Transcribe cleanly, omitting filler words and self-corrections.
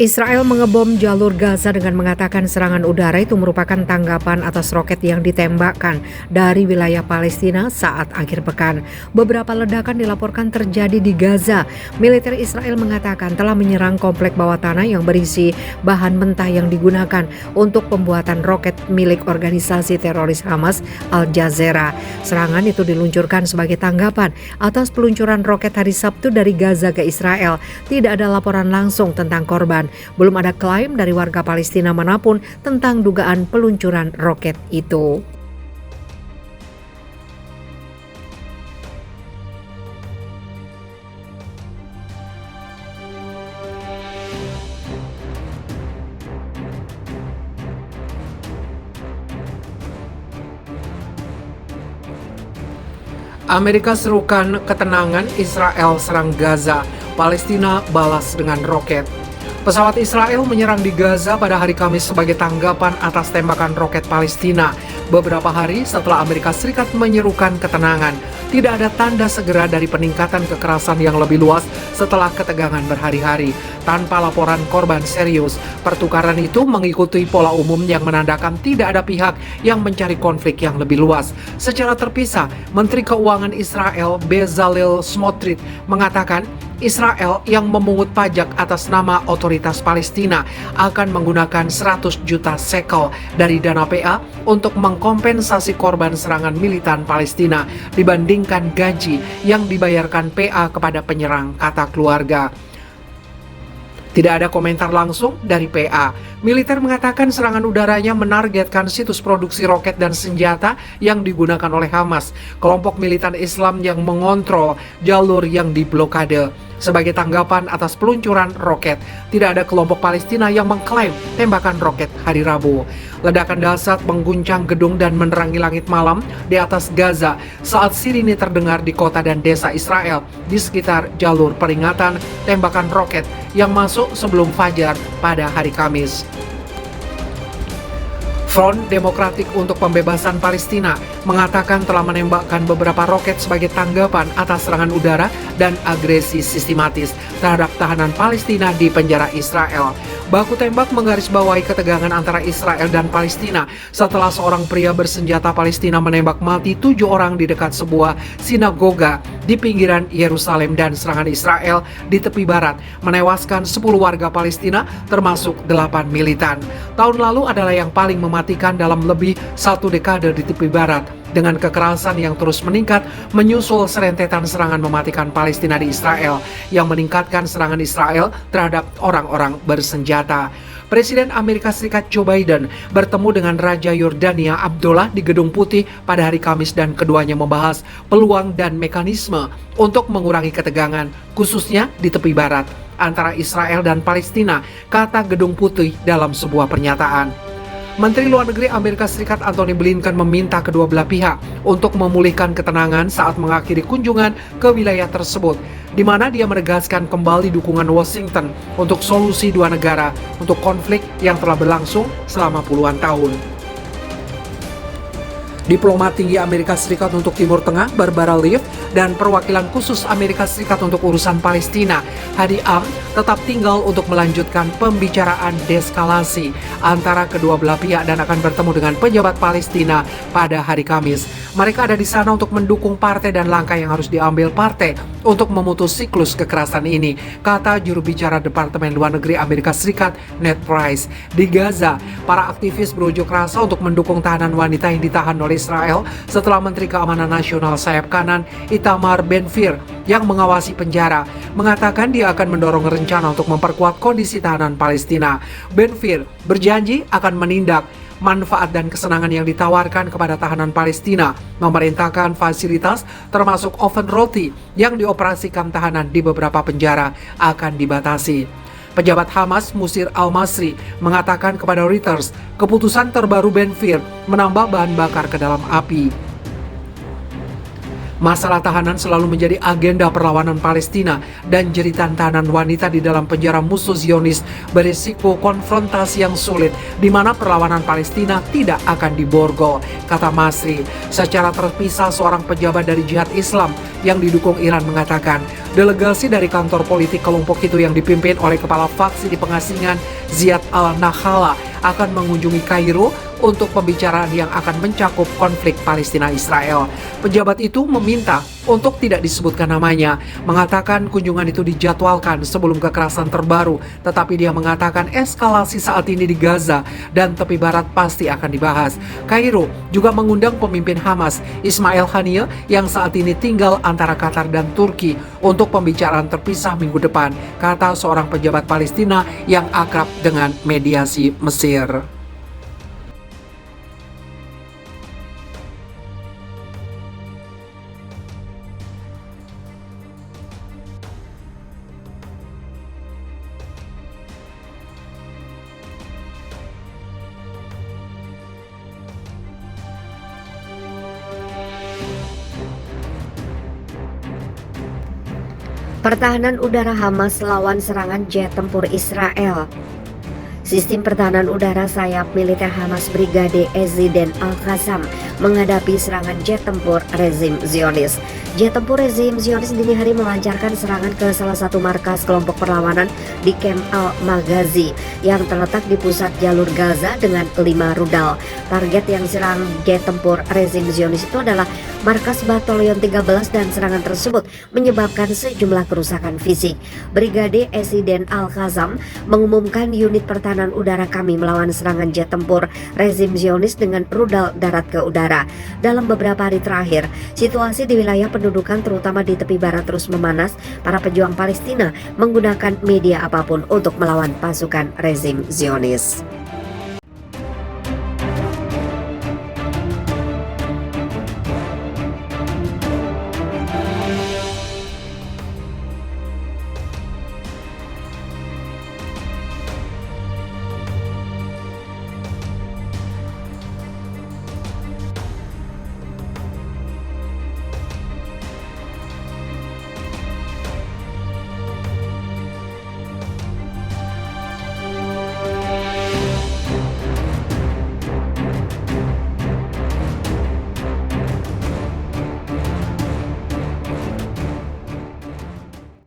Israel mengebom jalur Gaza dengan mengatakan serangan udara itu merupakan tanggapan atas roket yang ditembakkan dari wilayah Palestina saat akhir pekan. Beberapa ledakan dilaporkan terjadi di Gaza. Militer Israel mengatakan telah menyerang komplek bawah tanah yang berisi bahan mentah yang digunakan untuk pembuatan roket milik organisasi teroris Hamas Al-Jazeera. Serangan itu diluncurkan sebagai tanggapan atas peluncuran roket hari Sabtu dari Gaza ke Israel. Tidak ada laporan langsung tentang korban. Belum ada klaim dari warga Palestina manapun tentang dugaan peluncuran roket itu. Amerika serukan ketenangan, Israel serang Gaza, Palestina balas dengan roket. Pesawat Israel menyerang di Gaza pada hari Kamis sebagai tanggapan atas tembakan roket Palestina. Beberapa hari setelah Amerika Serikat menyerukan ketenangan, tidak ada tanda segera dari peningkatan kekerasan yang lebih luas setelah ketegangan berhari-hari. Tanpa laporan korban serius, pertukaran itu mengikuti pola umum yang menandakan tidak ada pihak yang mencari konflik yang lebih luas. Secara terpisah, Menteri Keuangan Israel Bezalel Smotrich mengatakan Israel yang memungut pajak atas nama otoritas Palestina akan menggunakan 100 juta shekel dari dana PA untuk mengkompensasi korban serangan militan Palestina dibandingkan gaji yang dibayarkan PA kepada penyerang, kata keluarga. Tidak ada komentar langsung dari PA. Militer mengatakan serangan udaranya menargetkan situs produksi roket dan senjata yang digunakan oleh Hamas, kelompok militan Islam yang mengontrol jalur yang diblokade. Sebagai tanggapan atas peluncuran roket, tidak ada kelompok Palestina yang mengklaim tembakan roket hari Rabu. Ledakan dahsyat mengguncang gedung dan menerangi langit malam di atas Gaza saat sirine terdengar di kota dan desa Israel di sekitar jalur peringatan tembakan roket yang masuk sebelum fajar pada hari Kamis. Front Demokratik untuk Pembebasan Palestina mengatakan telah menembakkan beberapa roket sebagai tanggapan atas serangan udara dan agresi sistematis terhadap tahanan Palestina di penjara Israel. Baku tembak menggarisbawahi ketegangan antara Israel dan Palestina setelah seorang pria bersenjata Palestina menembak mati 7 orang di dekat sebuah sinagoga di pinggiran Yerusalem, dan serangan Israel di tepi barat menewaskan 10 warga Palestina termasuk 8 militan. Tahun lalu adalah yang paling mematikan dalam lebih 1 dekade di tepi barat, dengan kekerasan yang terus meningkat menyusul serentetan serangan mematikan Palestina di Israel yang meningkatkan serangan Israel terhadap orang-orang bersenjata. Presiden Amerika Serikat Joe Biden bertemu dengan Raja Yordania Abdullah di Gedung Putih pada hari Kamis, dan keduanya membahas peluang dan mekanisme untuk mengurangi ketegangan, khususnya di tepi barat, antara Israel dan Palestina, kata Gedung Putih dalam sebuah pernyataan. Menteri Luar Negeri Amerika Serikat Antony Blinken meminta kedua belah pihak untuk memulihkan ketenangan saat mengakhiri kunjungan ke wilayah tersebut, di mana dia menegaskan kembali dukungan Washington untuk solusi dua negara untuk konflik yang telah berlangsung selama puluhan tahun. Diplomat tinggi Amerika Serikat untuk Timur Tengah Barbara Leaf dan perwakilan khusus Amerika Serikat untuk urusan Palestina Hadi Am tetap tinggal untuk melanjutkan pembicaraan deeskalasi antara kedua belah pihak dan akan bertemu dengan pejabat Palestina pada hari Kamis. Mereka ada di sana untuk mendukung partai dan langkah yang harus diambil partai untuk memutus siklus kekerasan ini, kata juru bicara Departemen Luar Negeri Amerika Serikat Ned Price. Di Gaza, para aktivis berunjuk rasa untuk mendukung tahanan wanita yang ditahan oleh Israel setelah Menteri Keamanan Nasional sayap kanan Itamar Ben-Gvir yang mengawasi penjara mengatakan dia akan mendorong rencana untuk memperkuat kondisi tahanan Palestina. Ben-Gvir berjanji akan menindak manfaat dan kesenangan yang ditawarkan kepada tahanan Palestina, memerintahkan fasilitas termasuk oven roti yang dioperasikan tahanan di beberapa penjara akan dibatasi. Pejabat Hamas Musir Al-Masri mengatakan kepada Reuters keputusan terbaru Ben-Gvir menambah bahan bakar ke dalam api. Masalah tahanan selalu menjadi agenda perlawanan Palestina dan jeritan tahanan wanita di dalam penjara musuh Zionis berisiko konfrontasi yang sulit di mana perlawanan Palestina tidak akan diborgol, kata Masri. Secara terpisah, seorang pejabat dari Jihad Islam yang didukung Iran mengatakan delegasi dari kantor politik kelompok itu yang dipimpin oleh kepala faksi di pengasingan Ziad al-Nakhala akan mengunjungi Kairo untuk pembicaraan yang akan mencakup konflik Palestina-Israel. Pejabat itu meminta untuk tidak disebutkan namanya, mengatakan kunjungan itu dijadwalkan sebelum kekerasan terbaru, tetapi dia mengatakan eskalasi saat ini di Gaza dan tepi barat pasti akan dibahas. Kairo juga mengundang pemimpin Hamas, Ismail Haniyeh, yang saat ini tinggal antara Qatar dan Turki untuk pembicaraan terpisah minggu depan, kata seorang pejabat Palestina yang akrab dengan mediasi Mesir. Pertahanan udara Hamas lawan serangan jet tempur Israel. Sistem pertahanan udara sayap militer Hamas Brigade Ezidin Al-Qassam menghadapi serangan jet tempur rezim Zionis. Jet tempur rezim Zionis dini hari melancarkan serangan ke salah satu markas kelompok perlawanan di Camp Al-Maghazi yang terletak di pusat jalur Gaza dengan 5 rudal. Target yang diserang jet tempur rezim Zionis itu adalah markas Batalion 13 dan serangan tersebut menyebabkan sejumlah kerusakan fisik. Brigade Ezidin Al-Qassam mengumumkan unit pertahanan udara kami melawan serangan jet tempur rezim Zionis dengan rudal darat ke udara. Dalam beberapa hari terakhir, situasi di wilayah pendudukan terutama di tepi barat terus memanas. Para pejuang Palestina menggunakan media apapun untuk melawan pasukan rezim Zionis.